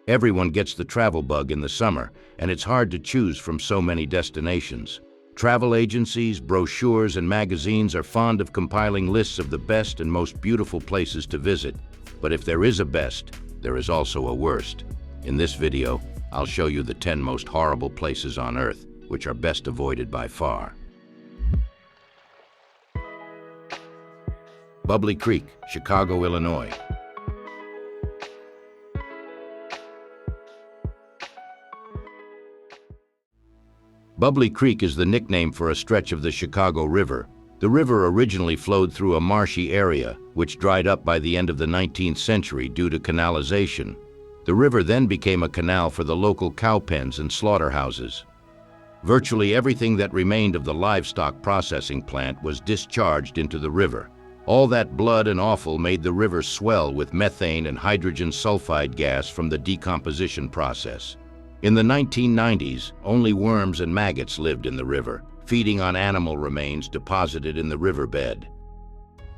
Everyone gets the travel bug in the summer, and it's hard to choose from so many destinations. Travel agencies, brochures, and magazines are fond of compiling lists of the best and most beautiful places to visit. But if there is a best, there is also a worst. In this video, I'll show you the 10 most horrible places on Earth, which are best avoided by far. Bubbly Creek, Chicago, Illinois. Bubbly Creek is the nickname for a stretch of the Chicago River. The river originally flowed through a marshy area, which dried up by the end of the 19th century due to canalization. The river then became a canal for the local cow pens and slaughterhouses. Virtually everything that remained of the livestock processing plant was discharged into the river. All that blood and offal made the river swell with methane and hydrogen sulfide gas from the decomposition process. In the 1990s, only worms and maggots lived in the river, feeding on animal remains deposited in the riverbed.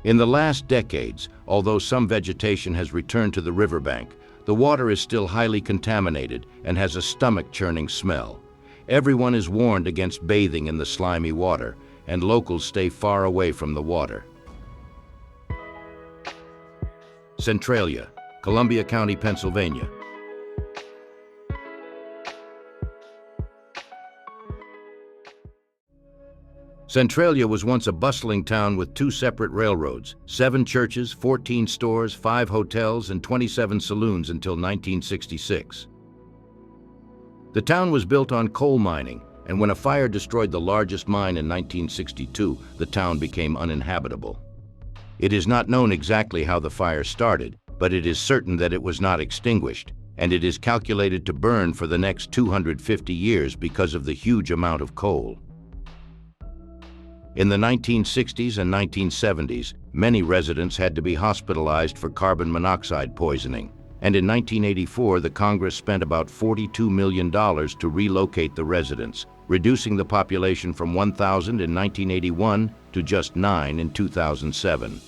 In the last decades, although some vegetation has returned to the riverbank, the water is still highly contaminated and has a stomach-churning smell. Everyone is warned against bathing in the slimy water, and locals stay far away from the water. Centralia, Columbia County, Pennsylvania. Centralia was once a bustling town with 2 separate railroads, 7 churches, 14 stores, 5 hotels, and 27 saloons until 1966. The town was built on coal mining, and when a fire destroyed the largest mine in 1962, the town became uninhabitable. It is not known exactly how the fire started, but it is certain that it was not extinguished, and it is calculated to burn for the next 250 years because of the huge amount of coal. In the 1960s and 1970s, many residents had to be hospitalized for carbon monoxide poisoning, and in 1984 the Congress spent about $42 million to relocate the residents, reducing the population from 1,000 in 1981 to just 9 in 2007.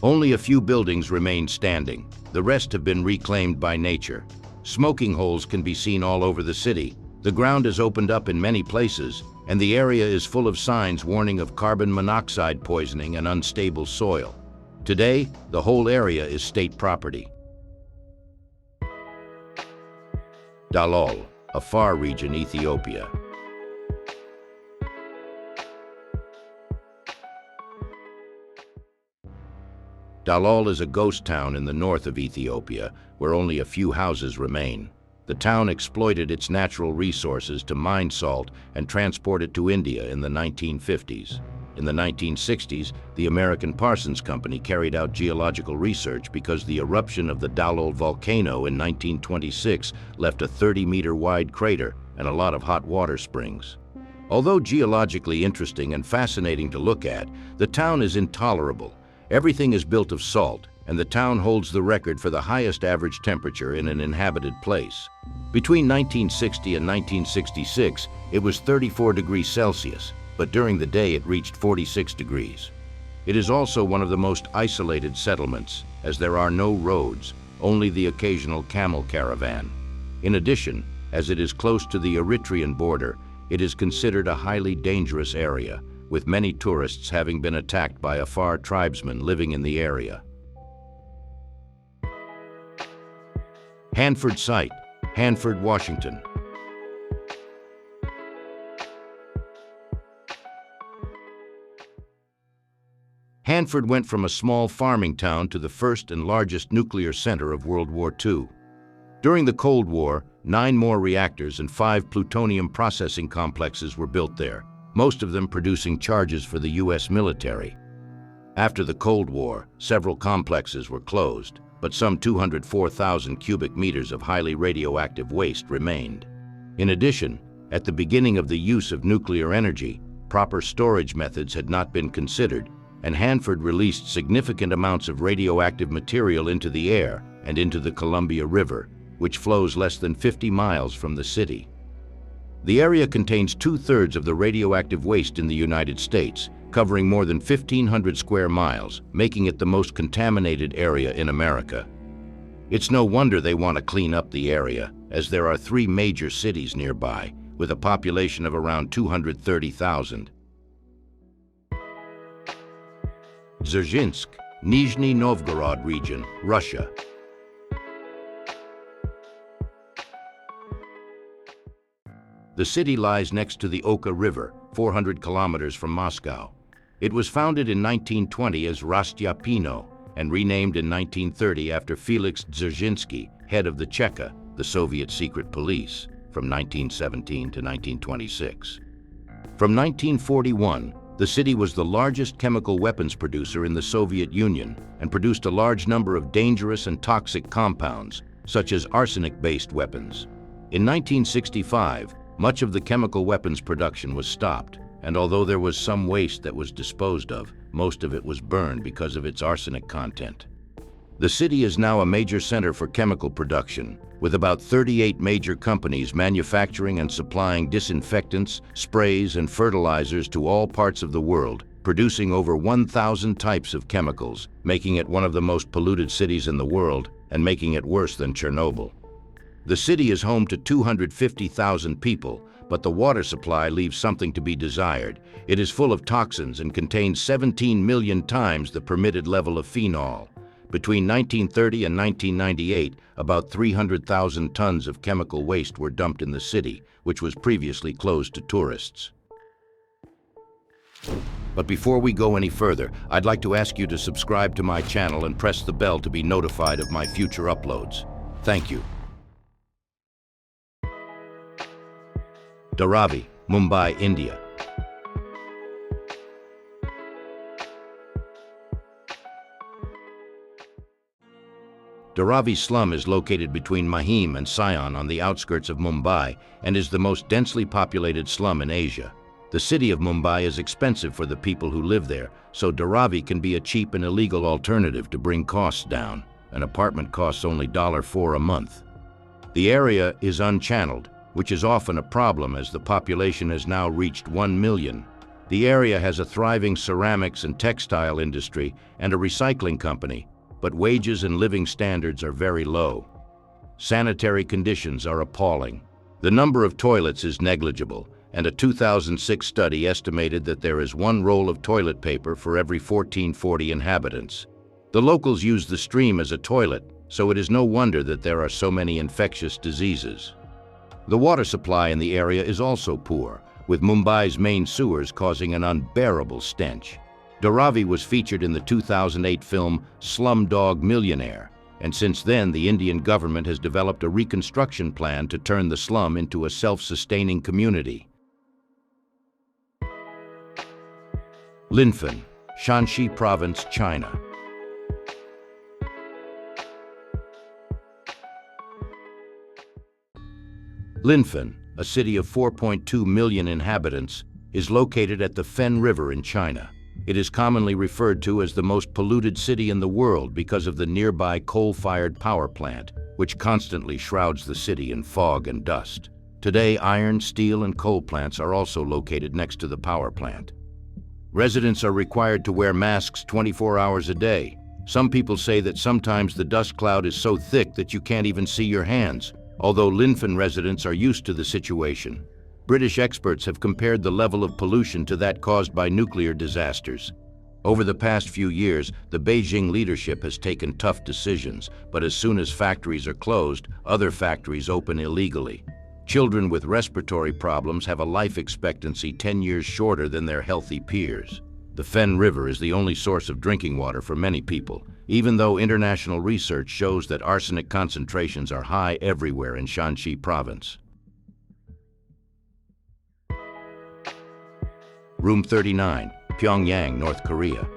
Only a few buildings remain standing. The rest have been reclaimed by nature. Smoking holes can be seen all over the city. The ground is opened up in many places, and the area is full of signs warning of carbon monoxide poisoning and unstable soil. Today, the whole area is state property. Dalol, a far region, Ethiopia. Dalol is a ghost town in the north of Ethiopia, where only a few houses remain. The town exploited its natural resources to mine salt and transport it to India in the 1950s. In the 1960s, the American Parsons Company carried out geological research because the eruption of the Dalol volcano in 1926 left a 30-meter-wide crater and a lot of hot water springs. Although geologically interesting and fascinating to look at, the town is intolerable. Everything is built of salt, and the town holds the record for the highest average temperature in an inhabited place. Between 1960 and 1966, it was 34 degrees Celsius, but during the day it reached 46 degrees. It is also one of the most isolated settlements, as there are no roads, only the occasional camel caravan. In addition, as it is close to the Eritrean border, it is considered a highly dangerous area, with many tourists having been attacked by Afar tribesmen living in the area. Hanford site, Hanford, Washington. Hanford went from a small farming town to the first and largest nuclear center of World War II. During the Cold War, 9 more reactors and 5 plutonium processing complexes were built there, most of them producing charges for the U.S. military. After the Cold War, several complexes were closed, but some 204,000 cubic meters of highly radioactive waste remained. In addition, at the beginning of the use of nuclear energy, proper storage methods had not been considered, and Hanford released significant amounts of radioactive material into the air and into the Columbia River, which flows less than 50 miles from the city. The area contains 2/3 of the radioactive waste in the United States, covering more than 1,500 square miles, making it the most contaminated area in America. It's no wonder they want to clean up the area, as there are 3 major cities nearby, with a population of around 230,000. Dzerzhinsk, Nizhny Novgorod region, Russia. The city lies next to the Oka River, 400 kilometers from Moscow. It was founded in 1920 as Rostyapino and renamed in 1930 after Felix Dzerzhinsky, head of the Cheka, the Soviet secret police, from 1917 to 1926. From 1941, the city was the largest chemical weapons producer in the Soviet Union and produced a large number of dangerous and toxic compounds, such as arsenic-based weapons. In 1965, much of the chemical weapons production was stopped, and although there was some waste that was disposed of, most of it was burned because of its arsenic content. The city is now a major center for chemical production, with about 38 major companies manufacturing and supplying disinfectants, sprays, and fertilizers to all parts of the world, producing over 1,000 types of chemicals, making it one of the most polluted cities in the world and making it worse than Chernobyl. The city is home to 250,000 people, but the water supply leaves something to be desired. It is full of toxins and contains 17 million times the permitted level of phenol. Between 1930 and 1998, about 300,000 tons of chemical waste were dumped in the city, which was previously closed to tourists. But before we go any further, I'd like to ask you to subscribe to my channel and press the bell to be notified of my future uploads. Thank you. Dharavi, Mumbai, India. Dharavi slum is located between Mahim and Sion on the outskirts of Mumbai and is the most densely populated slum in Asia. The city of Mumbai is expensive for the people who live there, so Dharavi can be a cheap and illegal alternative to bring costs down. An apartment costs only $4 a month. The area is unchanneled, which is often a problem as the population has now reached 1 million. The area has a thriving ceramics and textile industry and a recycling company, but wages and living standards are very low. Sanitary conditions are appalling. The number of toilets is negligible, and a 2006 study estimated that there is 1 roll of toilet paper for every 1440 inhabitants. The locals use the stream as a toilet, so it is no wonder that there are so many infectious diseases. The water supply in the area is also poor, with Mumbai's main sewers causing an unbearable stench. Dharavi was featured in the 2008 film Slumdog Millionaire, and since then the Indian government has developed a reconstruction plan to turn the slum into a self-sustaining community. Linfen, Shanxi Province, China. Linfen, a city of 4.2 million inhabitants, is located at the Fen River in China. It is commonly referred to as the most polluted city in the world because of the nearby coal-fired power plant, which constantly shrouds the city in fog and dust. Today, iron, steel, and coal plants are also located next to the power plant. Residents are required to wear masks 24 hours a day. Some people say that sometimes the dust cloud is so thick that you can't even see your hands, although Linfen residents are used to the situation. British experts have compared the level of pollution to that caused by nuclear disasters. Over the past few years, the Beijing leadership has taken tough decisions, but as soon as factories are closed, other factories open illegally. Children with respiratory problems have a life expectancy 10 years shorter than their healthy peers. The Fen River is the only source of drinking water for many people, even though international research shows that arsenic concentrations are high everywhere in Shanxi Province. Room 39, Pyongyang, North Korea.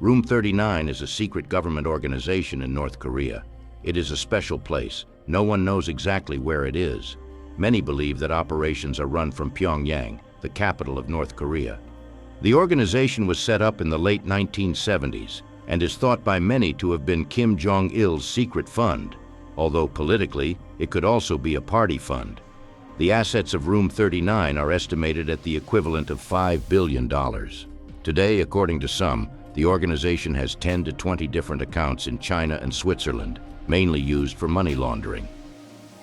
Room 39 is a secret government organization in North Korea. It is a special place. No one knows exactly where it is. Many believe that operations are run from Pyongyang, the capital of North Korea. The organization was set up in the late 1970s and is thought by many to have been Kim Jong-il's secret fund, although politically, it could also be a party fund. The assets of Room 39 are estimated at the equivalent of $5 billion. Today, according to some, the organization has 10 to 20 different accounts in China and Switzerland, mainly used for money laundering.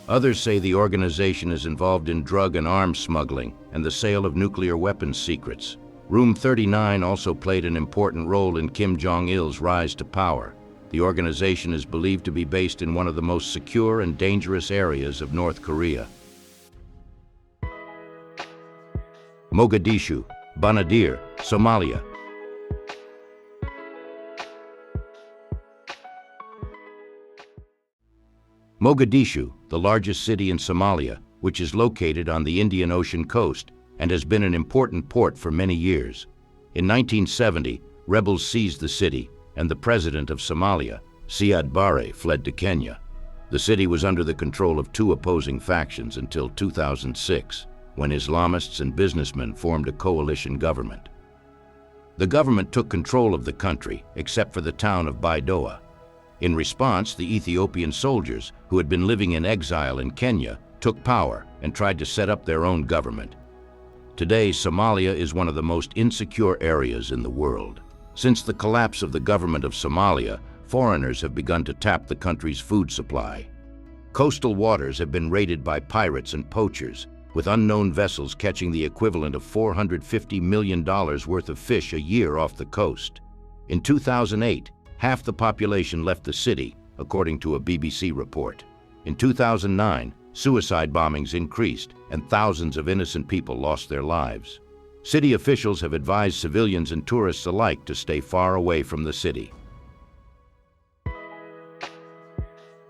Others say the organization is involved in drug and arms smuggling and the sale of nuclear weapons secrets. Room 39 also played an important role in Kim Jong-il's rise to power. The organization is believed to be based in one of the most secure and dangerous areas of North Korea. Mogadishu, Banadir, Somalia. Mogadishu, the largest city in Somalia, which is located on the Indian Ocean coast and has been an important port for many years. In 1970, rebels seized the city, and the president of Somalia, Siad Barre, fled to Kenya. The city was under the control of two opposing factions until 2006, when Islamists and businessmen formed a coalition government. The government took control of the country, except for the town of Baidoa. In response, the Ethiopian soldiers, who had been living in exile in Kenya, took power and tried to set up their own government. Today, Somalia is one of the most insecure areas in the world. Since the collapse of the government of Somalia, foreigners have begun to tap the country's food supply. Coastal waters have been raided by pirates and poachers, with unknown vessels catching the equivalent of $450 million worth of fish a year off the coast. In 2008, half the population left the city, according to a BBC report. In 2009, suicide bombings increased and thousands of innocent people lost their lives. City officials have advised civilians and tourists alike to stay far away from the city.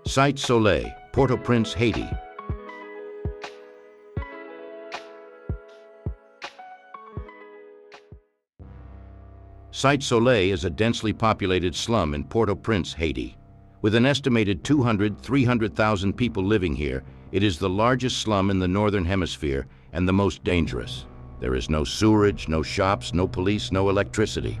Cité Soleil, Port-au-Prince, Haiti. Cité Soleil is a densely populated slum in Port-au-Prince, Haiti. With an estimated 300,000 people living here, it is the largest slum in the Northern Hemisphere and the most dangerous. There is no sewerage, no shops, no police, no electricity.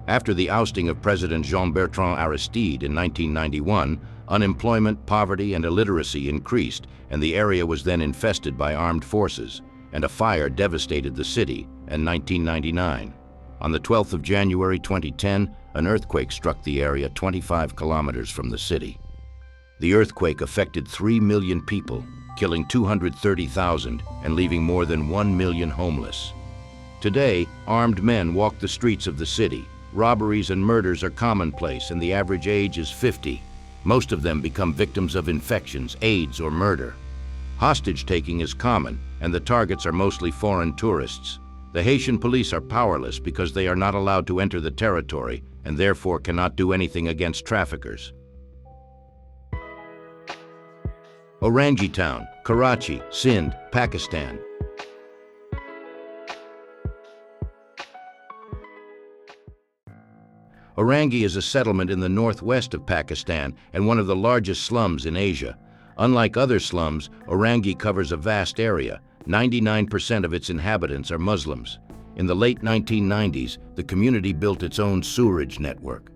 After the ousting of President Jean-Bertrand Aristide in 1991, unemployment, poverty, and illiteracy increased, and the area was then infested by armed forces, and a fire devastated the city in 1999. On the 12th of January 2010, an earthquake struck the area 25 kilometers from the city. The earthquake affected 3 million people, killing 230,000 and leaving more than 1 million homeless. Today, armed men walk the streets of the city. Robberies and murders are commonplace, and the average age is 50. Most of them become victims of infections, AIDS, or murder. Hostage-taking is common, and the targets are mostly foreign tourists. The Haitian police are powerless because they are not allowed to enter the territory and therefore cannot do anything against traffickers. Orangi Town, Karachi, Sindh, Pakistan. Orangi is a settlement in the northwest of Pakistan and one of the largest slums in Asia. Unlike other slums, Orangi covers a vast area. 99% of its inhabitants are Muslims. In the late 1990s, the community built its own sewerage network.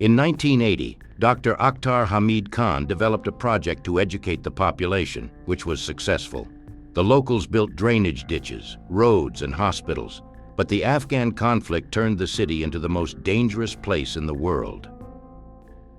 In 1980, Dr. Akhtar Hamid Khan developed a project to educate the population, which was successful. The locals built drainage ditches, roads, and hospitals. But the Afghan conflict turned the city into the most dangerous place in the world.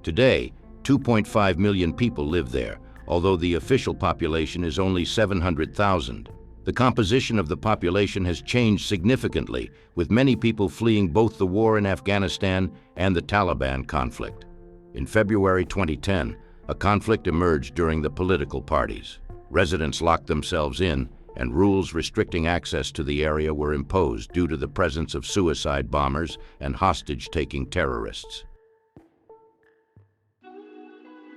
Today, 2.5 million people live there, although the official population is only 700,000. The composition of the population has changed significantly, with many people fleeing both the war in Afghanistan and the Taliban conflict. In February 2010, a conflict emerged during the political parties. Residents locked themselves in, and rules restricting access to the area were imposed due to the presence of suicide bombers and hostage-taking terrorists.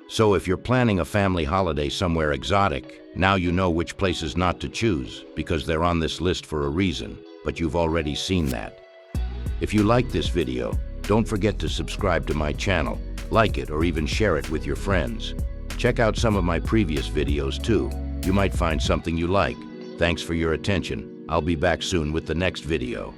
So if you're planning a family holiday somewhere exotic, now you know which places not to choose, because they're on this list for a reason, but you've already seen that. If you like this video, don't forget to subscribe to my channel, like it, or even share it with your friends. Check out some of my previous videos too. You might find something you like. Thanks for your attention. I'll be back soon with the next video.